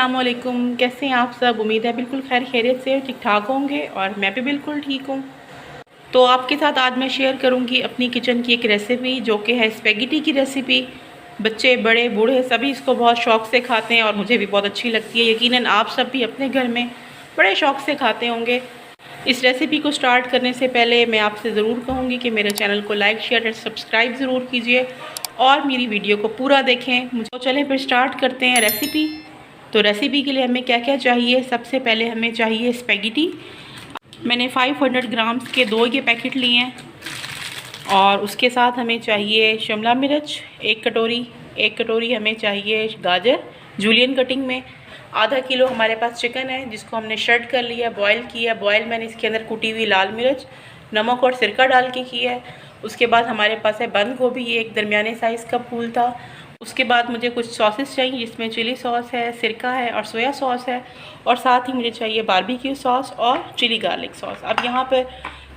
अस्सलामुअलैकुम, कैसे हैं आप सब। उम्मीद है बिल्कुल खैर खैरियत से ठीक ठाक होंगे और मैं भी बिल्कुल ठीक हूँ। तो आपके साथ आज मैं शेयर करूँगी अपनी किचन की एक रेसिपी जो कि है स्पेगेटी की रेसिपी। बच्चे बड़े बूढ़े सभी इसको बहुत शौक़ से खाते हैं और मुझे भी बहुत अच्छी लगती है। यकीनन आप सब भी अपने घर में बड़े शौक़ से खाते होंगे। इस रेसिपी को स्टार्ट करने से पहले मैं आपसे ज़रूर कहूँगी कि मेरे चैनल को लाइक शेयर और सब्सक्राइब ज़रूर कीजिए और मेरी वीडियो को पूरा देखें। तो चलें फिर स्टार्ट करते हैं रेसिपी। तो रेसिपी के लिए हमें क्या क्या चाहिए। सबसे पहले हमें चाहिए स्पेगेटी। मैंने 500 ग्राम्स के 2 ये पैकेट लिए हैं। और उसके साथ हमें चाहिए शिमला मिर्च 1 कटोरी। 1 कटोरी हमें चाहिए गाजर जूलियन कटिंग में। आधा किलो हमारे पास चिकन है जिसको हमने शर्ट कर लिया, बॉयल किया। बॉयल मैंने इसके अंदर कुटी हुई लाल मिर्च, नमक और सिरका डाल के किया है। उसके बाद हमारे पास है बंद गोभी, ये एक दरमियाने साइज़ का फूल था। उसके बाद मुझे कुछ सॉसेस चाहिए जिसमें चिली सॉस है, सिरका है और सोया सॉस है। और साथ ही मुझे चाहिए बारबेक्यू सॉस और चिली गार्लिक सॉस। अब यहाँ पर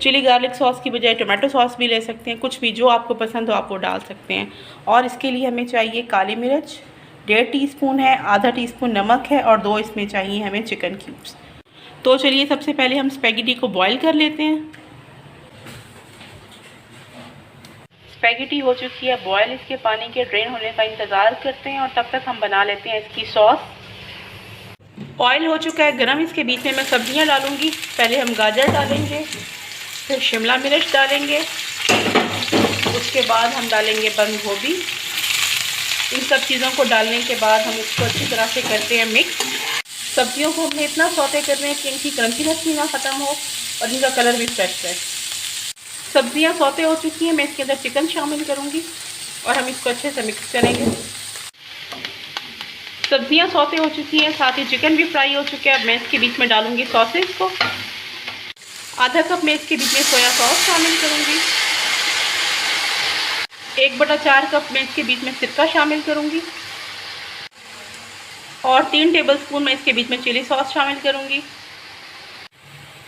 चिली गार्लिक सॉस की बजाय टोमेटो सॉस भी ले सकते हैं, कुछ भी जो आपको पसंद हो आप वो डाल सकते हैं। और इसके लिए हमें चाहिए काली मिर्च 1.5 टीस्पून है, आधा टीस्पून नमक है और 2 इसमें चाहिए हमें चिकन क्यूब्स। तो चलिए सबसे पहले हम स्पेगेटी को बॉईल कर लेते हैं। स्पेगेटी हो चुकी है बॉयल, इसके पानी के ड्रेन होने का इंतज़ार करते हैं और तब तक हम बना लेते हैं इसकी सॉस। ऑयल हो चुका है गरम, इसके बीच में मैं सब्जियां डालूंगी। पहले हम गाजर डालेंगे, फिर शिमला मिर्च डालेंगे, उसके बाद हम डालेंगे बंद गोभी। इन सब चीज़ों को डालने के बाद हम इसको अच्छी तरह से करते हैं मिक्स। सब्जियों को हमने इतना सौते करना है कि इनकी क्रंचीनेस भी ना ख़त्म हो और इनका कलर भी फ्रेश रहे। सब्जियां सौते हो चुकी हैं, मैं इसके अंदर चिकन शामिल करूंगी और हम इसको अच्छे से मिक्स करेंगे। सब्जियां सौते हो चुकी हैं, साथ ही चिकन भी फ्राई हो चुका है। अब मैं इसके बीच में डालूंगी सॉसेस को। आधा कप मैं इसके बीच में सोया सॉस शामिल करूंगी। 1/4 कप मैं इसके बीच में सिरका शामिल करूंगी और 3 टेबलस्पून मैं इसके बीच में चिली सॉस शामिल करूंगी।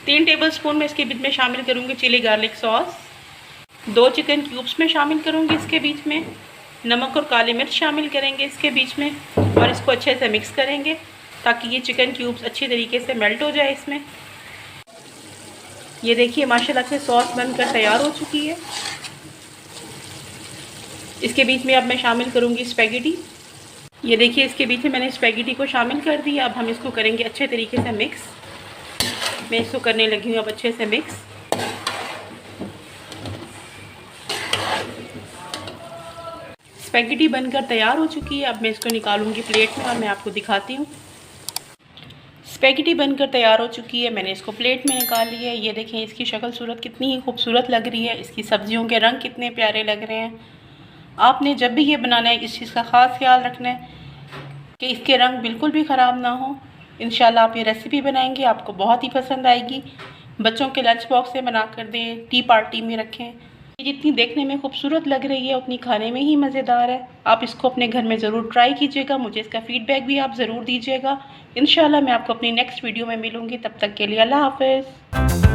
3 टेबलस्पून मैं इसके बीच में शामिल करूंगी chilli garlic sauce. 2 chicken cubes में शामिल करूंगी इसके बीच में। नमक और काली मिर्च शामिल करेंगे इसके बीच में और इसको अच्छे से मिक्स करेंगे ताकि ये चिकन क्यूब्स अच्छी तरीके से मेल्ट हो जाए इसमें। ये देखिए माशाल्लाह से सॉस बनकर तैयार हो चुकी है। इसके बीच में अब मैं शामिल करूंगी स्पेगेटी। ये देखिए इसके बीच में मैंने स्पेगेटी को शामिल कर दिया। अब हम इसको करेंगे अच्छे तरीके से मिक्स। मैं इसको करने लगी हूँ अब अच्छे से मिक्स। स्पेगेटी बनकर तैयार हो चुकी है। अब मैं इसको निकालूंगी प्लेट में और मैं आपको दिखाती हूँ। स्पेगेटी बनकर तैयार हो चुकी है, मैंने इसको प्लेट में निकाल लिया है। ये देखें इसकी शक्ल सूरत कितनी ही खूबसूरत लग रही है, इसकी सब्जियों के रंग कितने प्यारे लग रहे हैं। आपने जब भी ये बनाना है इस चीज़ का ख़ास ख्याल रखना है कि इसके रंग बिल्कुल भी ख़राब ना हो। इंशाल्लाह आप ये रेसिपी बनाएंगे आपको बहुत ही पसंद आएगी। बच्चों के लंच बॉक्स से बना कर दें, टी पार्टी में रखें। ये जितनी देखने में खूबसूरत लग रही है उतनी खाने में ही मज़ेदार है। आप इसको अपने घर में ज़रूर ट्राई कीजिएगा, मुझे इसका फ़ीडबैक भी आप ज़रूर दीजिएगा। इंशाल्लाह मैं आपको अपनी नेक्स्ट वीडियो में मिलूँगी, तब तक के लिए अल्लाह हाफ़िज़।